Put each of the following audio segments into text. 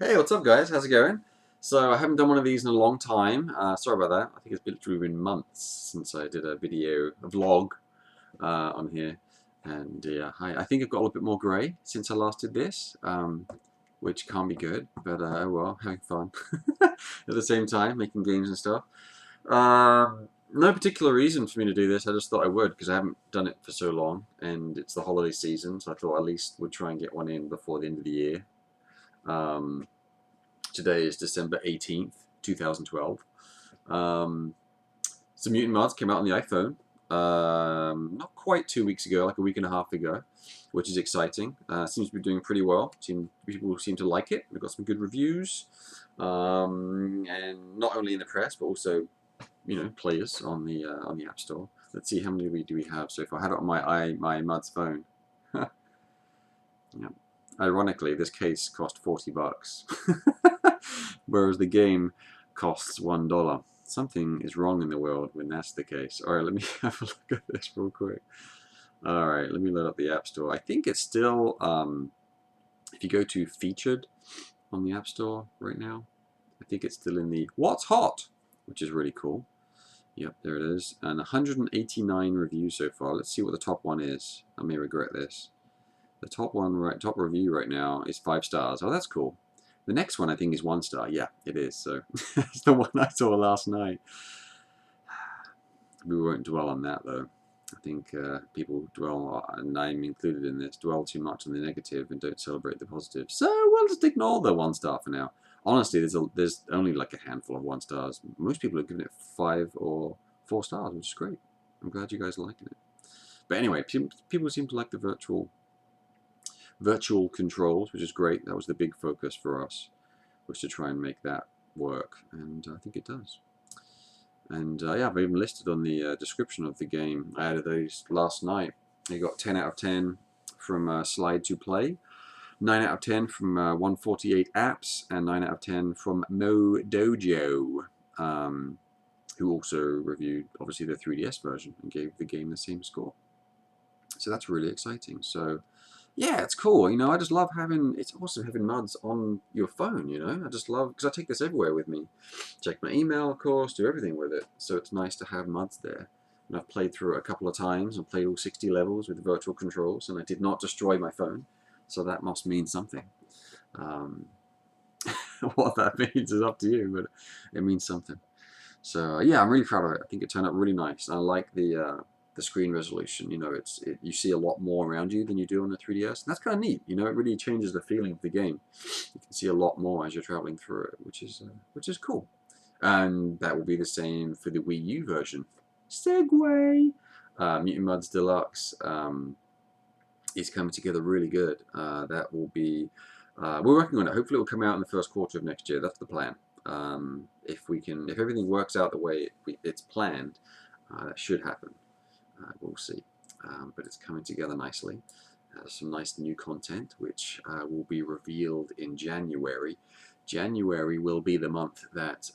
Hey, what's up, guys? How's it going? So I haven't done one of these in a long time. Sorry about that. I think it's literally been months since I did a video, a vlog on here. And yeah, I think I've got a little bit more grey since I last did this, which can't be good. But oh well, having fun at the same time, making games and stuff. No particular reason for me to do this. I just thought I would because I haven't done it for so long, and it's the holiday season, so I thought at least we'd try and get one in before the end of the year. Um, Today is December 18th, 2012. Some Mutant Mods came out on the iPhone not quite 2 weeks ago, like a week and a half ago, which is exciting. Seems to be doing pretty well. People seem to like it. We've got some good reviews, and not only in the press, but also, players on the App Store. Let's see how many do we have so far. I have it on my Muds phone. Yeah. Ironically, this case cost $40, whereas the game costs $1. Something is wrong in the world when that's the case. All right, let me have a look at this real quick. All right, let me load up the App Store. I think it's still, if you go to Featured on the App Store right now, I think it's still in the What's Hot, which is really cool. Yep, there it is. And 189 reviews so far. Let's see what the top one is. I may regret this. The top review right now is 5 stars. Oh, that's cool. The next one I think is 1 star. Yeah, it is. So it's the one I saw last night. We won't dwell on that though. I think people dwell, and I'm included in this, dwell too much on the negative and don't celebrate the positive. So we'll just ignore the 1 star for now. Honestly, there's only like a handful of 1 stars. Most people have given it 5 or 4 stars, which is great. I'm glad you guys are liking it. But anyway, people seem to like the virtual controls, which is great. That was the big focus for us, was to try and make that work, and I think it does. And yeah, I've even listed on the description of the game. I added those last night. You got 10 out of 10 from Slide to Play, 9 out of 10 from 148 Apps, and 9 out of 10 from Mo Dojo, who also reviewed, obviously, the 3DS version and gave the game the same score. So that's really exciting. So yeah, it's cool. I just love having, it's awesome having Muds on your phone, I just love, because I take this everywhere with me. Check my email, of course, do everything with it. So it's nice to have Muds there. And I've played through it a couple of times and played all 60 levels with the virtual controls, and I did not destroy my phone. So that must mean something. What that means is up to you, but it means something. So yeah, I'm really proud of it. I think it turned out really nice. I like the screen resolution. You see a lot more around you than you do on the 3DS, and that's kind of neat. It really changes the feeling of the game. You can see a lot more as you're traveling through it, which is cool. And that will be the same for the Wii U version. Segway. Mutant Mudds Deluxe is coming together really good. That will be. We're working on it. Hopefully, it will come out in the first quarter of next year. That's the plan. If everything works out the way it's planned, that should happen. We'll see. But it's coming together nicely. Some nice new content, which will be revealed in January. January will be the month that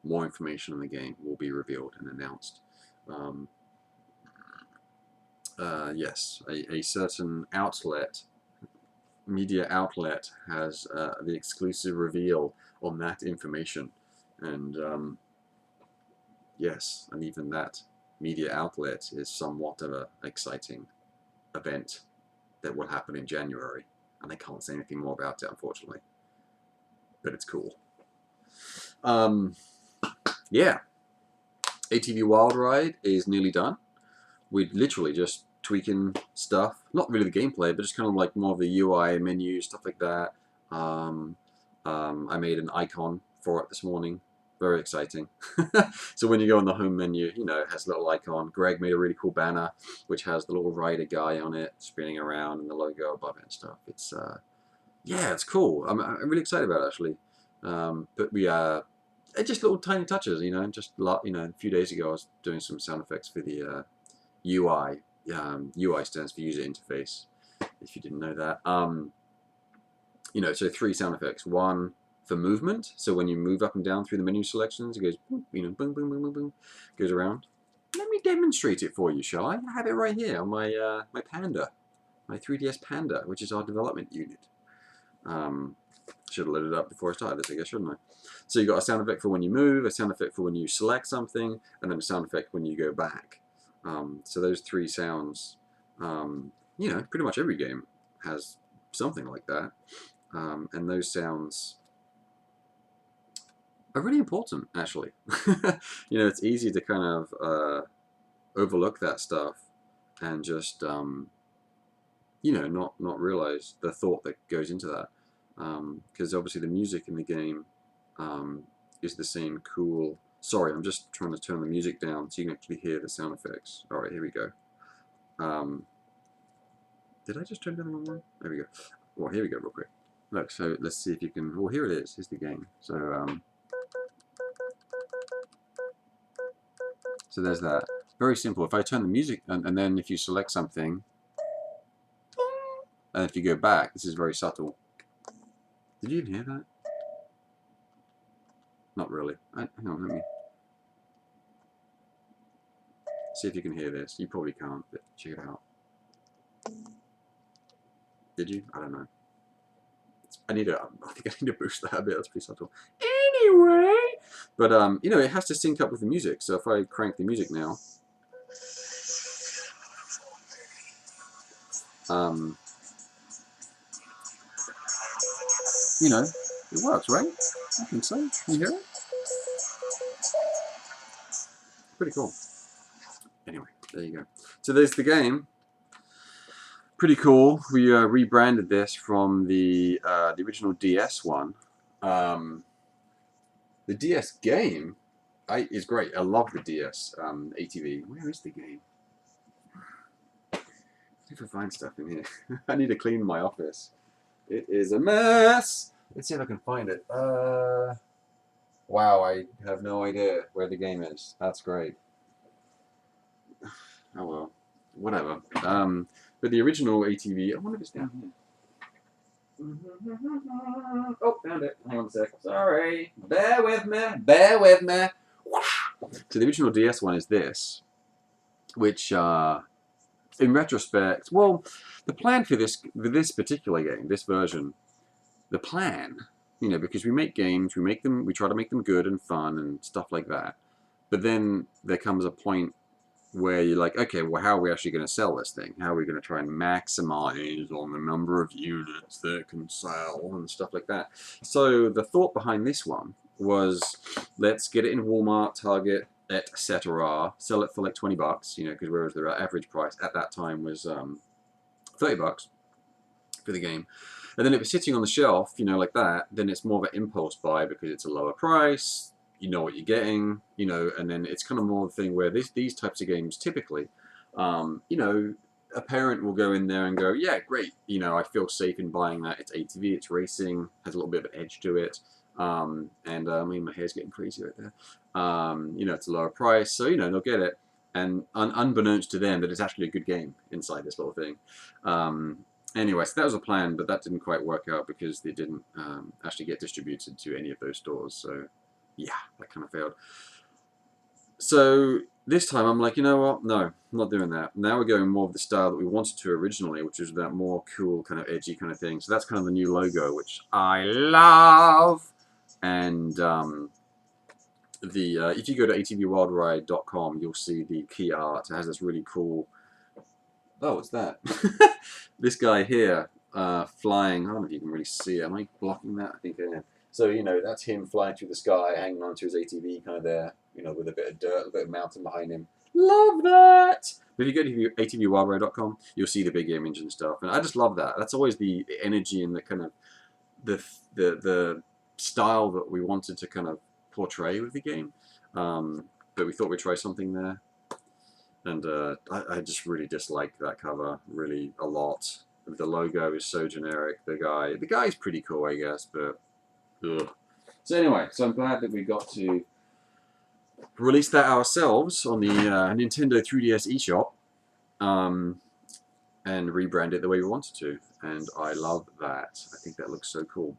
more information on the game will be revealed and announced. Yes, a certain media outlet, has the exclusive reveal on that information. And yes, and even that media outlet is somewhat of an exciting event that will happen in January, and I can't say anything more about it, unfortunately, but it's cool. Yeah, ATV Wild Ride is nearly done. We're literally just tweaking stuff, not really the gameplay, but just kind of like more of the UI menu, stuff like that. I made an icon for it this morning. Very exciting. So when you go on the home menu, it has a little icon. Greg made a really cool banner, which has the little rider guy on it, spinning around, and the logo above it and stuff. It's, yeah, it's cool. I'm really excited about it, actually. But we just little tiny touches, just, a few days ago I was doing some sound effects for the UI. UI stands for user interface, if you didn't know that. So 3 sound effects. One for movement, so when you move up and down through the menu selections, it goes, boom, boom, boom, boom, boom, boom, goes around. Let me demonstrate it for you, shall I? I have it right here on my my Panda, my 3DS Panda, which is our development unit. Should have loaded it up before I started this, I guess, shouldn't I? So you got a sound effect for when you move, a sound effect for when you select something, and then a sound effect when you go back. So those 3 sounds, you know, pretty much every game has something like that. And those sounds are really important, actually. You know, it's easy to kind of overlook that stuff and just, you know, not realize the thought that goes into that. Because obviously the music in the game is the same cool... Sorry, I'm just trying to turn the music down so you can actually hear the sound effects. Alright, here we go. Did I just turn down the wrong one? There we go. Well, here we go real quick. Look, so let's see if you can... Well, here it is. Here's the game. So there's that. Very simple. If I turn the music, and then if you select something, and if you go back, this is very subtle. Did you even hear that? Not really. Hang on, let me see if you can hear this. You probably can't, but check it out. Did you? I don't know. I think I need to boost that a bit. That's pretty subtle. Anyway, but you know, it has to sync up with the music. So if I crank the music now, you know, it works, right? I think so. Can you hear it? Pretty cool. Anyway, there you go. So there's the game. Pretty cool. We rebranded this from the original DS one. The DS game is great. I love the DS ATV. Where is the game? I need to find stuff in here. I need to clean my office. It is a mess. Let's see if I can find it. Wow, I have no idea where the game is. That's great. Oh well, whatever. But the original ATV, I wonder if it's down here. Oh, found it. Hang on a sec. Sorry. Bear with me. Bear with me. So the original DS one is this, which, in retrospect, well, the plan for this particular game, this version, the plan, you know, because we make games, we try to make them good and fun and stuff like that. But then there comes a point where you're like, okay, well, how are we actually going to sell this thing? How are we going to try and maximize on the number of units that it can sell and stuff like that? So the thought behind this one was, let's get it in Walmart, Target, etc. Sell it for like 20 bucks, you know, because whereas their average price at that time was 30 bucks for the game. And then if it's sitting on the shelf, you know, like that, then it's more of an impulse buy because it's a lower price. You know what you're getting, you know, and then it's kind of more the thing where these types of games typically, you know, a parent will go in there and go, yeah, great, you know, I feel safe in buying that. It's ATV, it's racing, has a little bit of an edge to it, and I mean, my hair's getting crazy right there. You know, it's a lower price, so, you know, they'll get it, and unbeknownst to them that it's actually a good game inside this little thing. Anyway, so that was a plan, but that didn't quite work out because they didn't actually get distributed to any of those stores, so yeah, that kind of failed. So this time I'm like, you know what? No, I'm not doing that. Now we're going more of the style that we wanted to originally, which is that more cool, kind of edgy kind of thing. So that's kind of the new logo, which I love. And if you go to atvwildride.com, you'll see the key art. It has this really cool... Oh, what's that? This guy here flying. I don't know if you can really see it. Am I blocking that? I think I am. So, you know, that's him flying through the sky, hanging onto his ATV kind of there, you know, with a bit of dirt, a bit of mountain behind him. Love that! But if you go to atvwildride.com, you'll see the big image and stuff. And I just love that. That's always the energy and the kind of the style that we wanted to kind of portray with the game. But we thought we'd try something there. And I just really dislike that cover, really, a lot. The logo is so generic. The guy's pretty cool, I guess, but... Ugh. So anyway, so I'm glad that we got to release that ourselves on the Nintendo 3DS eShop and rebrand it the way we wanted to, and I love that. I think that looks so cool.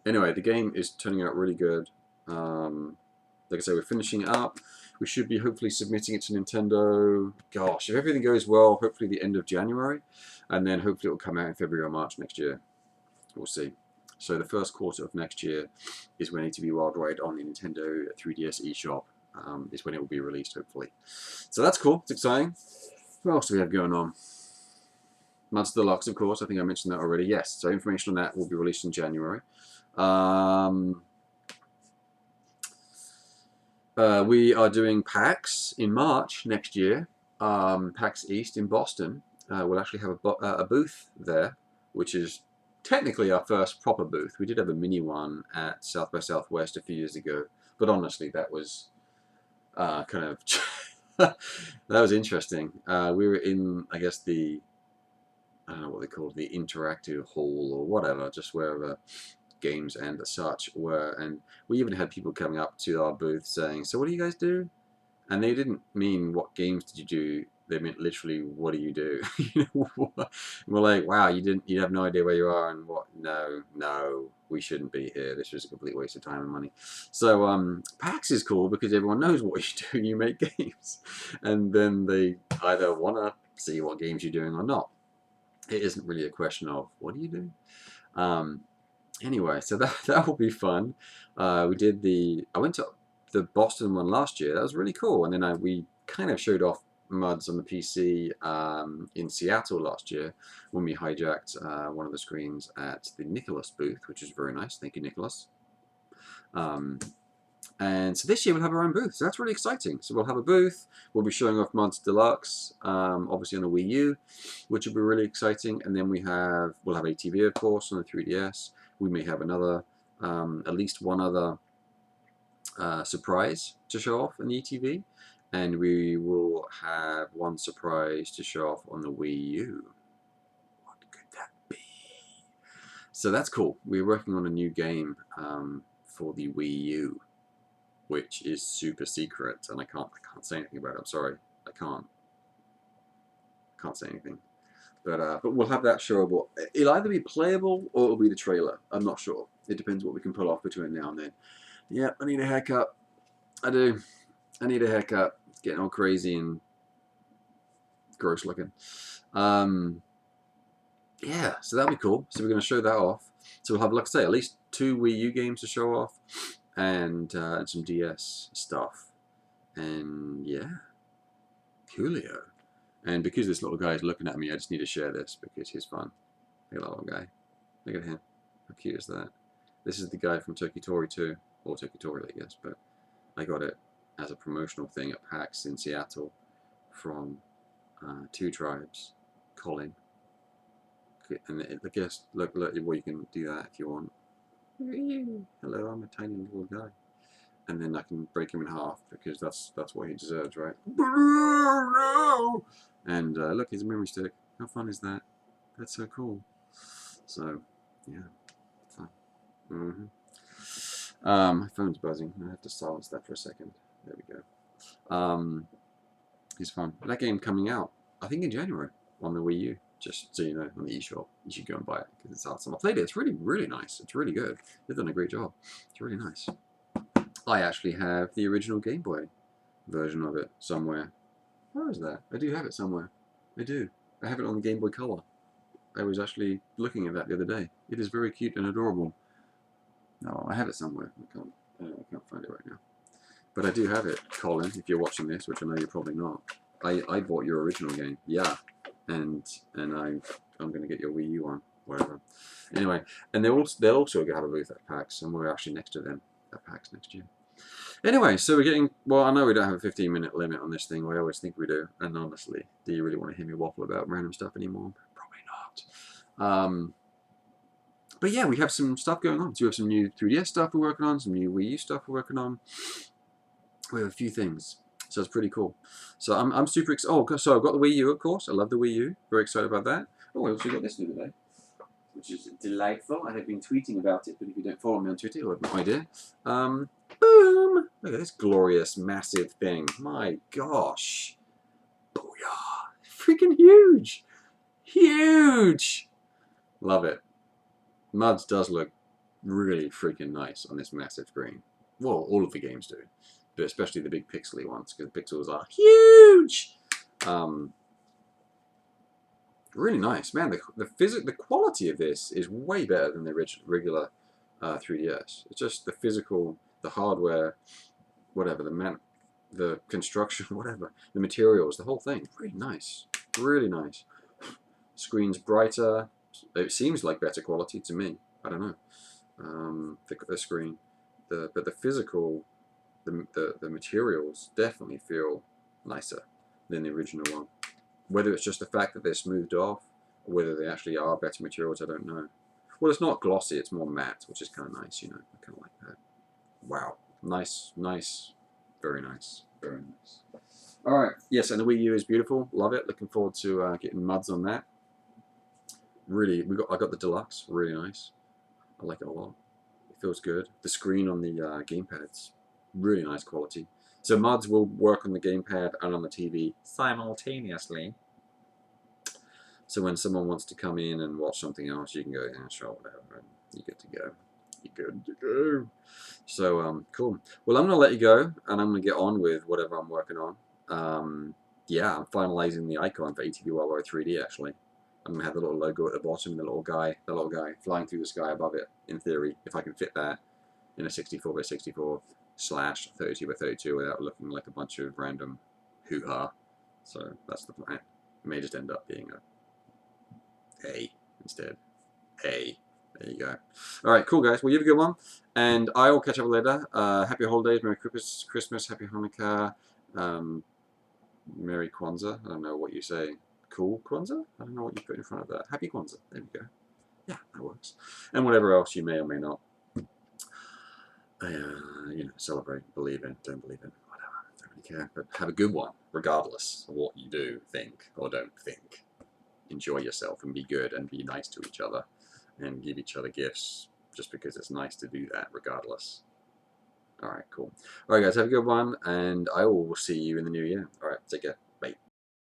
Anyway, the game is turning out really good. Like I say, we're finishing it up. We should be hopefully submitting it to Nintendo. Gosh, if everything goes well, hopefully the end of January, and then hopefully it will come out in February or March next year. We'll see. So the first quarter of next year is when ATV Worldwide on the Nintendo 3DS eShop is when it will be released, hopefully. So that's cool. It's exciting. What else do we have going on? Monster Deluxe, of course. I think I mentioned that already. Yes. So information on that will be released in January. We are doing PAX in March next year. PAX East in Boston. We'll actually have a booth there, which is technically our first proper booth. We did have a mini one at South by Southwest a few years ago, but honestly, that was kind of that was interesting. We were in, I guess, I don't know what they call it, the interactive hall or whatever, just wherever games and such were, and we even had people coming up to our booth saying, "So what do you guys do?" And they didn't mean what games did you do. They meant literally, what do you do? We're like, wow, you have no idea where you are and what? No, we shouldn't be here. This was a complete waste of time and money. So PAX is cool because everyone knows what you do. You make games, and then they either want to see what games you're doing or not. It isn't really a question of what do you do. Anyway, so that will be fun. I went to the Boston one last year. That was really cool. And then we kind of showed off MUDs on the PC in Seattle last year when we hijacked one of the screens at the Nicholas booth, which was very nice. Thank you, Nicholas. And so this year we'll have our own booth, so that's really exciting. So we'll have a booth, we'll be showing off Monster Deluxe, obviously on the Wii U, which will be really exciting. And then we'll have ATV, of course, on the 3DS. We may have at least one other surprise to show off on the ATV, and we will have one surprise to show off on the Wii U. What could that be? So that's cool. We're working on a new game for the Wii U, which is super secret, and I can't say anything about it. I'm sorry, I can't say anything. But we'll have that showable. It'll either be playable or it'll be the trailer. I'm not sure. It depends what we can pull off between now and then. Yeah, I need a haircut. I do. I need a haircut. It's getting all crazy and gross looking. Yeah, so that'll be cool. So we're going to show that off. So we'll have, like I say, at least 2 Wii U games to show off, and some DS stuff. And yeah, coolio. And because this little guy is looking at me, I just need to share this because he's fun. Look at that little guy. Look at him. How cute is that? This is the guy from Tokitori 2, or Tokitori, I guess, but I got it as a promotional thing at PAX in Seattle from 2 Tribes, Colin. And I guess, look, well, you can do that if you want. Hello, I'm a tiny little guy. And then I can break him in half because that's what he deserves, right? And look, he's a memory stick. How fun is that? That's so cool. So, yeah, fun. My phone's buzzing. I have to silence that for a second. There we go. It's fun. That game coming out, I think in January on the Wii U. Just so you know, on the eShop, you should go and buy it because it's awesome. I played it. It's really, really nice. It's really good. They've done a great job. It's really nice. I actually have the original Game Boy version of it somewhere. Where is that? I do have it somewhere. I do. I have it on the Game Boy Color. I was actually looking at that the other day. It is very cute and adorable. No, I have it somewhere. I can't find it right now. But I do have it, Colin, if you're watching this, which I know you're probably not. I bought your original game. Yeah. And I'm going to get your Wii U one, whatever. Anyway, and they'll also have a booth at PAX, and we're actually next to them at PAX next year. Anyway, so we're getting, well, I know we don't have a 15-minute limit on this thing. I always think we do. And honestly, do you really want to hear me waffle about random stuff anymore? Probably not. But yeah, we have some stuff going on. So we have some new 3DS stuff we're working on, some new Wii U stuff we're working on. We have a few things. So it's pretty cool. So I'm super excited. Oh, so I've got the Wii U, of course. I love the Wii U. Very excited about that. Oh, I also got this new today, which is delightful. I have been tweeting about it, but if you don't follow me on Twitter, you have no idea. Boom! Look at this glorious, massive thing. My gosh. Booyah! Freaking huge! Huge! Love it. MUDs does look really freaking nice on this massive screen. Well, all of the games do, but especially the big pixely ones, because the pixels are huge! Really nice, man. The quality of this is way better than the regular 3DS. It's just the physical, the hardware, whatever, the construction, whatever, the materials, the whole thing. Really nice, really nice. Screen's brighter. It seems like better quality to me. I don't know. The screen, but the physical, the materials definitely feel nicer than the original one. Whether it's just the fact that they're smoothed off, or whether they actually are better materials, I don't know. Well, it's not glossy; it's more matte, which is kind of nice. You know, I kind of like that. Wow, nice, nice, very nice, very nice. All right, yes, and the Wii U is beautiful. Love it. Looking forward to getting muds on that. Really, I got the Deluxe. Really nice. I like it a lot. It feels good. The screen on the gamepad's really nice quality. So mods will work on the gamepad and on the TV simultaneously. So when someone wants to come in and watch something else, you can go, yeah, sure, whatever, and you're good to go. You're good to go. So cool. Well, I'm gonna let you go, and I'm gonna get on with whatever I'm working on. Yeah, I'm finalizing the icon for ATV Wildlife 3D actually. I'm gonna have the little logo at the bottom and the little guy flying through the sky above it. In theory, if I can fit that in a 64 by 64 slash 32 by 32 without looking like a bunch of random hoo-ha. So that's the plan. It may just end up being a instead. A. There you go. All right, cool guys. Well, you have a good one, and I will catch up later. Happy holidays, Merry Christmas, Happy Hanukkah, Merry Kwanzaa. I don't know what you say. Cool Kwanzaa? I don't know what you put in front of that. Happy Kwanzaa. There we go. Yeah, that works. And whatever else you may or may not, celebrate, believe in, don't believe in, whatever. Don't really care. But have a good one, regardless of what you do, think, or don't think. Enjoy yourself and be good and be nice to each other and give each other gifts just because it's nice to do that regardless. Alright, cool. Alright guys, have a good one, and I will see you in the new year. Alright, take care.